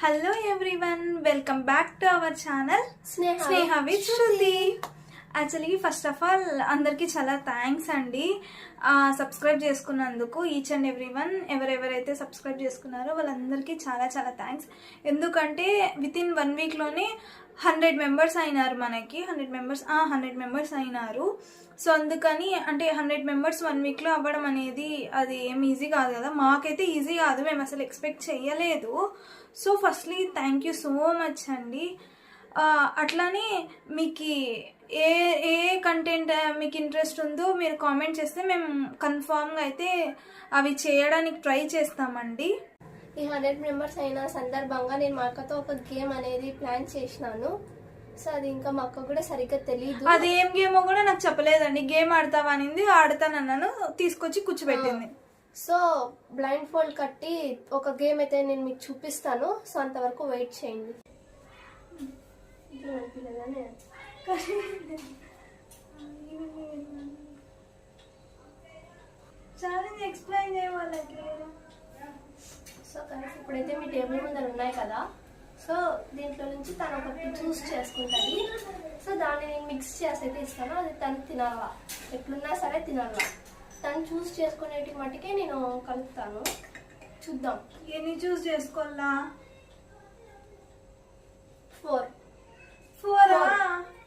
Hello everyone, welcome back to our channel Sneha with Shruti. Actually first of all అందరికీ చాలా thanks అండి subscribe చేసుకున్నందుకు. Each and everyone ఎవరెవరైతే subscribe చేసుకున్నారో వాళ్ళందరికీ చాలా చాలా థ్యాంక్స్. ఎందుకంటే విత్ ఇన్ 1 వీక్లోనే 100 మెంబర్స్ అయినారు. మనకి 100 మెంబర్స్ అయినారు. సో అందుకని అంటే 100 మెంబర్స్ 1 వీక్లో అవ్వడం అనేది అది ఏం ఈజీ కాదు కదా. మాకైతే ఈజీ కాదు, మేము అసలు ఎక్స్పెక్ట్ చేయలేదు. So firstly thank you so much అండి. అట్లానే మీకు ఏ ఏ కంటెంట్ మీకు ఇంట్రెస్ట్ ఉందో మీరు కామెంట్ చేస్తే మేము కన్ఫామ్గా అయితే అవి చేయడానికి ట్రై చేస్తామండి. ఈ 100 మెంబర్స్ అయిన సందర్భంగా నేను మా అక్కతో ఒక గేమ్ అనేది ప్లాన్ చేసినాను. సో అది ఇంకా మా అక్క కూడా సరిగ్గా తెలియదు. అది ఏం గేమో కూడా నాకు చెప్పలేదండి. గేమ్ ఆడతావా అనింది, ఆడతానన్నాను, తీసుకొచ్చి కూర్చోబెట్టింది. సో బ్లైండ్ ఫోల్డ్ కట్టి ఒక గేమ్ అయితే నేను మీకు చూపిస్తాను. సో అంతవరకు వెయిట్ చేయండి. ఎక్స్ప్లెయిన్ చేయవాళ్ళకి. సో కనుక ఇప్పుడైతే మీ టేబుల్ ముందర ఉన్నాయి కదా. సో దీంట్లో నుంచి తను ఒకటి చూస్ చేసుకుంటుంది. సో దాన్ని నేను మిక్స్ చేసి అయితే ఇస్తాను. అది తను తినాలా, ఎట్లున్నా సరే తినాలా. తను చూస్ చేసుకునేటి మట్టుకే నేను కలుపుతాను. చూద్దాం ఎన్ని చూస్ చేసుకోవాలా.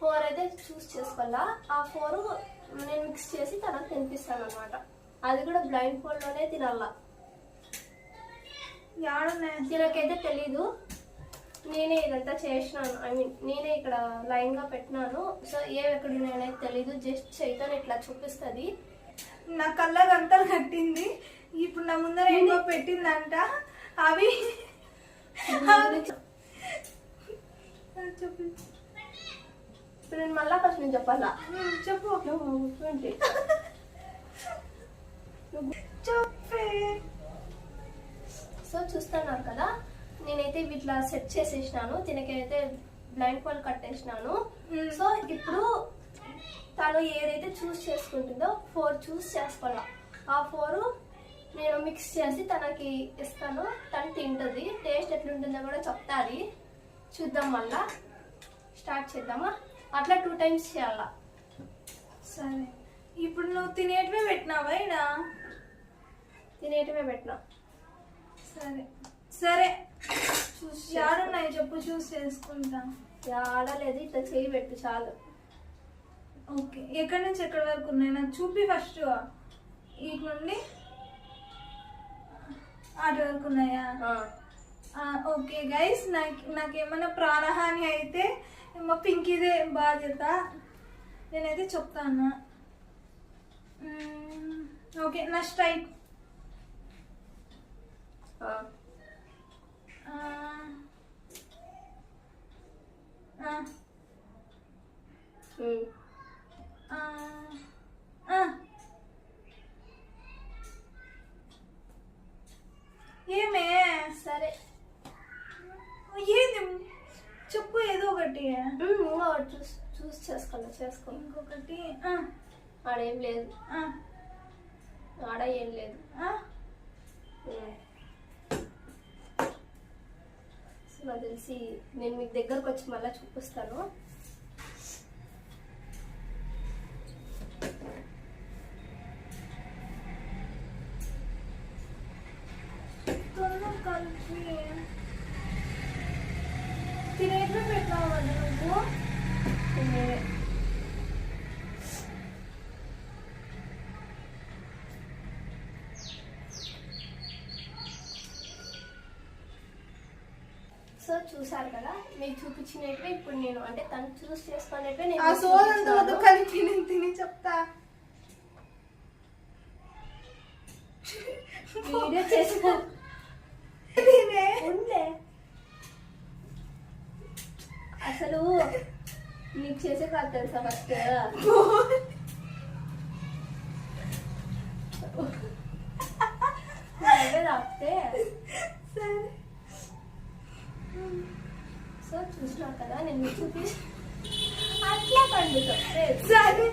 4 అయితే చూస్ చేసుకోవాలా. ఆ 4 నేను మిక్స్ చేసి తనకు తినిపిస్తాను అనమాట. అది కూడా బ్లైండ్ ఫోల్డ్ లోనే తినాలా. తినకైతే తెలీదు. నేనే ఇదంతా చేసినాను. ఐ మీన్ నేనే ఇక్కడ లైన్ గా పెట్టినాను. సో ఎక్కడ ఉన్నాయనేది తెలీదు. జస్ట్ చైతన్ ఇట్లా చూపిస్తుంది. నా కళ్ళ గంటలు కట్టింది. ఇప్పుడు నా ముందర ఏమో పెట్టిందంట. అవి ఇప్పుడు నేను మళ్ళా ఫస్ట్ నేను చెప్పాలా? చెప్పు. సో చూస్తున్నారు కదా, నేనైతే ఇట్లా సెట్ చేసేసినాను. తినకైతే బ్లైండ్ ఫోల్డ్ కట్టేసినాను. సో ఇప్పుడు తను ఏదైతే చూస్ చేసుకుంటుందో 4 చూస్ చేసుకోవాలా. ఆ 4 నేను మిక్స్ చేసి తనకి ఇస్తాను. తను తింటుంది. టేస్ట్ ఎట్లుంటుందో కూడా చెప్తాది. చూద్దాం, మళ్ళా స్టార్ట్ చేద్దామా? అట్లా 2 టైమ్స్ చేయాలా. సరే, ఇప్పుడు నువ్వు తినేటివే పెట్టినావా? ఇలా తినేటివే పెట్టినా. సరే సరే, యాడున్నాయి చెప్పు, చూస్ చేసుకుంటా. ఆడలేదు, ఇట్లా చేయి పెట్టు చాలు. ఓకే, ఎక్కడి నుంచి ఎక్కడి వరకు ఉన్నాయి నాకు చూపి. ఫస్ట్ ఇటు నుండి అటు వరకు ఉన్నాయా? ఓకే గైస్, నాకేమన్నా ప్రాణహాని అయితే మా పింకీదే బాధ్యత. నేనైతే చెప్తాను. ఓకే, నా స్ట్రైట్. ఏమే? సరే, ఏది చెప్పు, ఏదో ఒకటి. చూస్ చేసుకో. ఇంకొకటి ఆడేం లేదు. ఆడ ఏం లేదు. నాకు తెలిసి నేను మీకు దగ్గరకు వచ్చి మళ్ళీ చూపిస్తాను. తినేట్లు పెట్టావు కదా నువ్వు. సో చూసారు కదా, మీకు చూపించినట్వే ఇప్పుడు నేను అంటే తను చూస్ చేసుకునేట్వే నేను తిని చెప్తా. వీడియో చేసుకో. అసలు నీకు చేసే కాదు తెలుసా? ఫస్ట్ రాస్తే. సో చూసినావు కదా, నేను మీకు చూపించి అట్లా పండు చెప్తే. సరే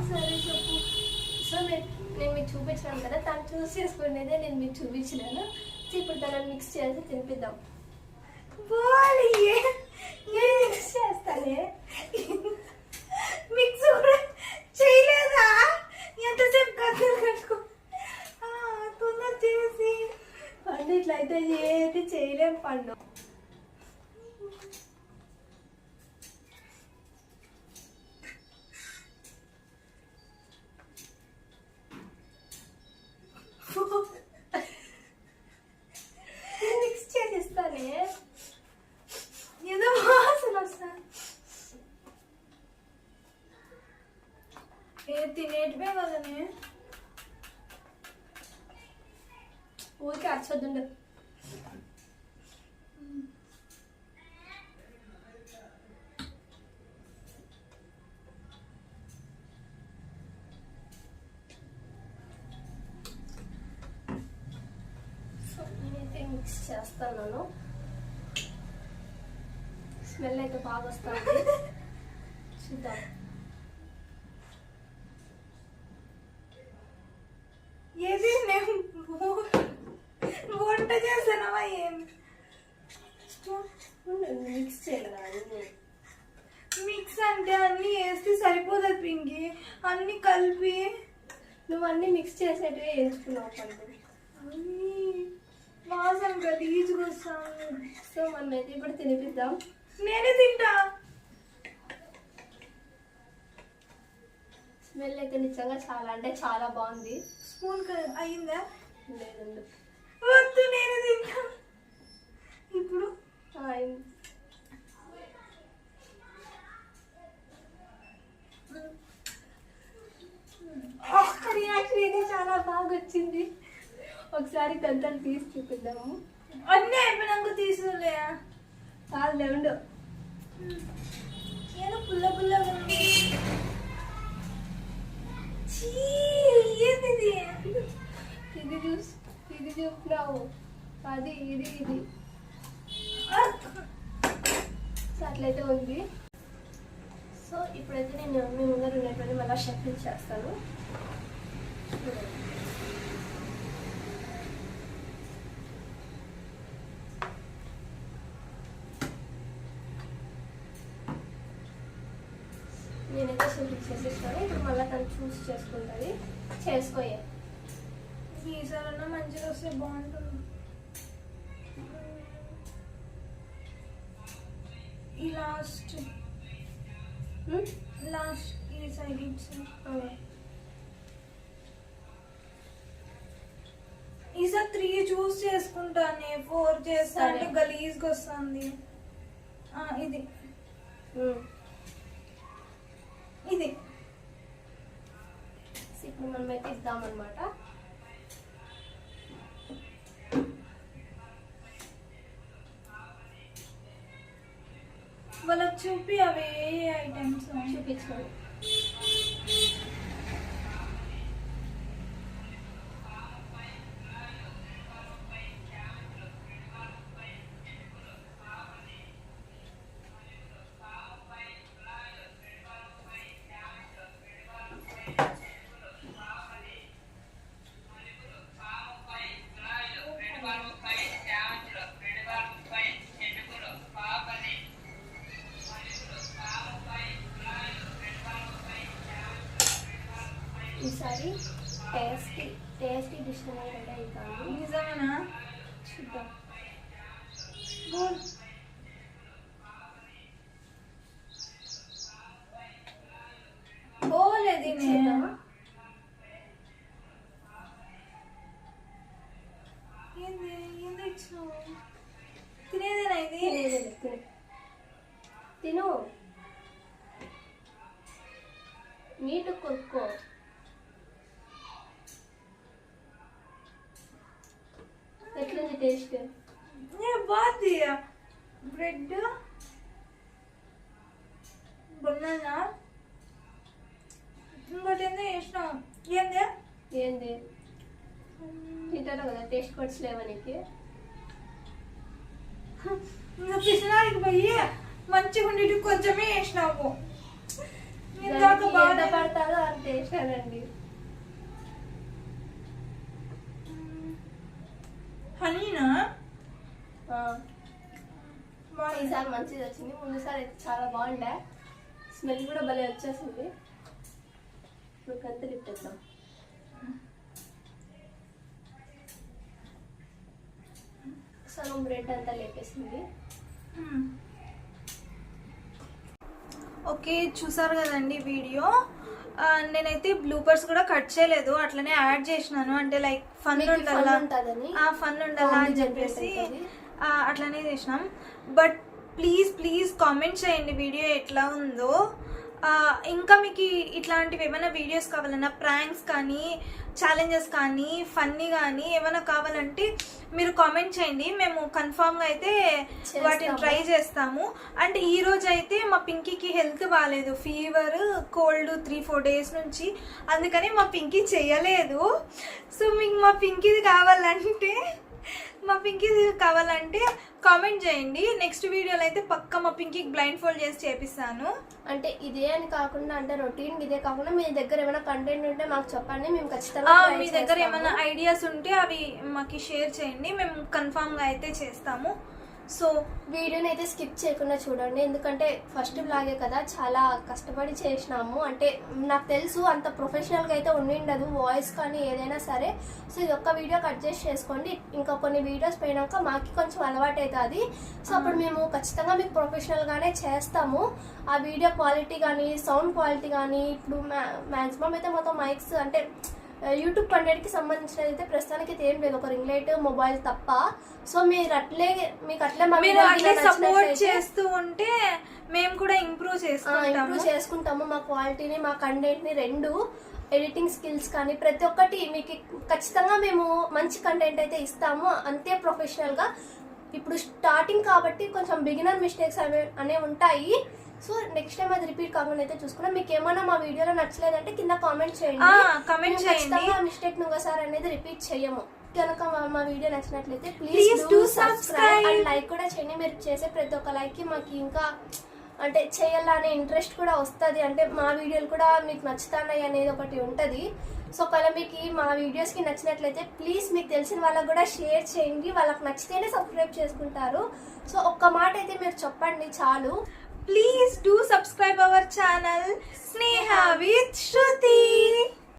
సరే చెప్పు. సో నేను మీకు చూపించాను కదా, తను చూస్ చేసుకునేదే నేను మీకు చూపించినాను. ఇప్పుడు దాన్ని మిక్స్ చేసి తినిపిద్దాం. బాలి మిక్స్ చేస్తానే. మిక్స్ కూడా చేయలేదా? ఎంతసేపు కథలు కట్టుకో తొందర చేసి. పండు ఇట్లయితే ఏది చేయలేం పండు. మిక్స్ చేసి ఇస్తానే. ఏదో వాసన వస్తా. ఏ తినేటివే కదనే. ఊరికి అచ్చొద్దుండు. సో నేనైతే మిక్స్ చేస్తున్నాను. స్మెల్ అయితే బాగా వస్తుంది. చూద్దాం. ఏది నేను వంట చేసానవా ఏం? మిక్స్ చేయాలి. మిక్స్ అంటే అన్ని వేస్తే సరిపోతుంది పింకి. అన్ని కలిపి నువ్వు అన్ని మిక్స్ చేసేటివి ఎంచుకున్నావు పండు. అన్ని వాసన గలీజ్గా వస్తాను. సో మనం అయితే ఇప్పుడు తినిపిద్దాం. నేనే తింటా. స్మెల్ అయితే నిజంగా చాలా అంటే చాలా బాగుంది. స్పూన్ అయిందా? లేదండి. వద్దు నేనే తింటా. ఇప్పుడు రియాక్షన్ అయితే చాలా బాగా వచ్చింది. ఒకసారి దంతాలు తీసి చూపిద్దాము. అన్నీ అయిపోయినాక తీసులే. చాలు లేవుండు. ఏదో పుల్ల పుల్లగా ఉంది. ఏంటిది? ఇది చూపినావు. అది ఇది ఇది సో అట్లయితే ఉంది. సో ఇప్పుడైతే నేను మీ ముందర ఉన్నటువంటి మళ్ళీ షఫిల్ చేస్తాను. నేనైతే షఫిల్ చేసేస్తాను. ఇప్పుడు మళ్ళీ తను చూస్ చేసుకుంటుంది. చేసుకోయే. ఈసారన్నా మంచిగా వస్తే బాగుంటుంది. ఈ లాస్ట్ ఈ సైడ్ ఈసారి 3 చూస్ చేసుకుంటానే. 4 చేస్తా అంటే గలీజ్గా వస్తుంది. ఇది ఇది ఇప్పుడు మనమైతే ఇద్దామన్నమాట. వాళ్ళకి చూపి అవే ఐటమ్స్ చూపించుకోండి. ఈసారి టేస్టీ డిష్ అనేది రెడీ అవుతాను. నిజమేనా? చూద్దాం. పోలేదు తినేదేనా ఇది? తిను. నీట్ కొనుక్కో. ఎట్లుంది టేస్ట్? బాగుంది. బ్రెడ్ బనానా ఇంకోటి ఏందో వేసినాం. ఏంది తింటాను కదా. టేస్ట్ బడ్స్ లేవా నీకు? ఇంకా పిసినారికి పోయి మంచిగా ఉండేటి కొంచెమే వేసినాము. ఎంత పడతాదో అంత వేసానండి. హనీ మీనా ఈసారి మంచిది వచ్చింది, ముందుసారి అయితే చాలా బాగుండే, స్మెల్ కూడా భలే వచ్చేసింది. ఇప్పుడు కంతి లిప్టేద్దాం. సగం బ్రెడ్ అంతా లేపేసింది. ఓకే, చూసారు కదండి వీడియో. నేనైతే బ్లూపర్స్ కూడా కట్ చేయలేదు, అట్లనే యాడ్ చేసినాను. అంటే లైక్ ఫన్ ఉండాలా అని చెప్పేసి అట్లనే చేసినాం. బట్ ప్లీజ్ కామెంట్ చేయండి వీడియో ఎట్లా ఉందో. ఇంకా మీకు ఇట్లాంటివి ఏమైనా వీడియోస్ కావాలన్నా, ప్రాంక్స్ కానీ, ఛాలెంజెస్ కానీ, ఫన్నీ కానీ ఏమైనా కావాలంటే మీరు కామెంట్ చేయండి. మేము కన్ఫామ్గా అయితే వాటిని ట్రై చేస్తాము. అండ్ ఈ రోజు అయితే మా పింకీకి హెల్త్ బాగాలేదు, ఫీవర్, కోల్డ్ 3-4 డేస్ నుంచి. అందుకని మా పింకీ చేయలేదు. సో మీకు మా పింకీది కావాలంటే కామెంట్ చేయండి. నెక్స్ట్ వీడియోలో అయితే పక్క మా పింకీకి బ్లైండ్ ఫోల్డ్ చేసి చేపిస్తాను. అంటే ఇదే అని కాకుండా, అంటే రొటీన్ ఇదే కాకుండా మీ దగ్గర ఏమైనా కంటెంట్ ఉంటే మాకు చెప్పండి, మేము ఖచ్చితంగా మీ దగ్గర ఏమైనా ఐడియాస్ ఉంటే అవి మాకు షేర్ చేయండి, మేము కన్ఫామ్ గా అయితే చేస్తాము. సో వీడియోని అయితే స్కిప్ చేయకుండా చూడండి, ఎందుకంటే ఫస్ట్ బ్లాగే కదా, చాలా కష్టపడి చేసినాము. అంటే నాకు తెలుసు అంత ప్రొఫెషనల్గా అయితే ఉండిండదు వాయిస్ కానీ ఏదైనా సరే. సో ఇది ఒక్క వీడియో కట్ చేసి చేసుకోండి, ఇంకా కొన్ని వీడియోస్ పోయినాక మాకు కొంచెం అలవాటు అవుతుంది. సో అప్పుడు మేము ఖచ్చితంగా మీకు ప్రొఫెషనల్గానే చేస్తాము. ఆ వీడియో క్వాలిటీ కానీ, సౌండ్ క్వాలిటీ కానీ, ఇప్పుడు మ్యాక్సిమం అయితే మొత్తం మైక్స్ అంటే యూట్యూబ్ కంటెంట్కి సంబంధించినది అయితే ప్రస్తుతానికి అయితే ఏం లేదు, ఒక రింగ్ లైట్, మొబైల్ తప్ప. సో మీకు అట్లే సపోర్ట్ చేస్తూ ఉంటే మేము కూడా ఇంప్రూవ్ చేసుకుంటాము మా క్వాలిటీని, మా కంటెంట్ని, రెండు ఎడిటింగ్ స్కిల్స్ కానీ ప్రతి ఒక్కటి మీకు ఖచ్చితంగా మేము మంచి కంటెంట్ అయితే ఇస్తాము, అంతే ప్రొఫెషనల్గా. ఇప్పుడు స్టార్టింగ్ కాబట్టి కొంచెం బిగినర్ మిస్టేక్స్ అనేవి ఉంటాయి. సో నెక్స్ట్ టైం అది రిపీట్ కాకుండా అయితే చూసుకున్నాం. మీకు ఏమైనా మా వీడియోలో నచ్చలేదంటే కింద కామెంట్ చేయండి. మిస్టేక్ ఇంకోసారి అనేది రిపీట్ చేయము. కనుక మా వీడియో నచ్చినట్లయితే please do subscribe and like కూడా చేయండి. మీరు చేసే ప్రతి ఒక్క లైక్ కి మాకు ఇంకా అంటే చేయాలనే ఇంట్రెస్ట్ కూడా వస్తుంది. అంటే మా వీడియోలు కూడా మీకు నచ్చుతున్నాయి అనేది ఒకటి ఉంటుంది. సో ఒకవేళ మీకు మా వీడియోస్కి నచ్చినట్లయితే ప్లీజ్ మీకు తెలిసిన వాళ్ళకు కూడా షేర్ చేయండి, వాళ్ళకి నచ్చితేనే సబ్స్క్రైబ్ చేసుకుంటారు. సో ఒక్క మాట అయితే మీరు చెప్పండి చాలు. Please do subscribe our channel Sneha with Shruti.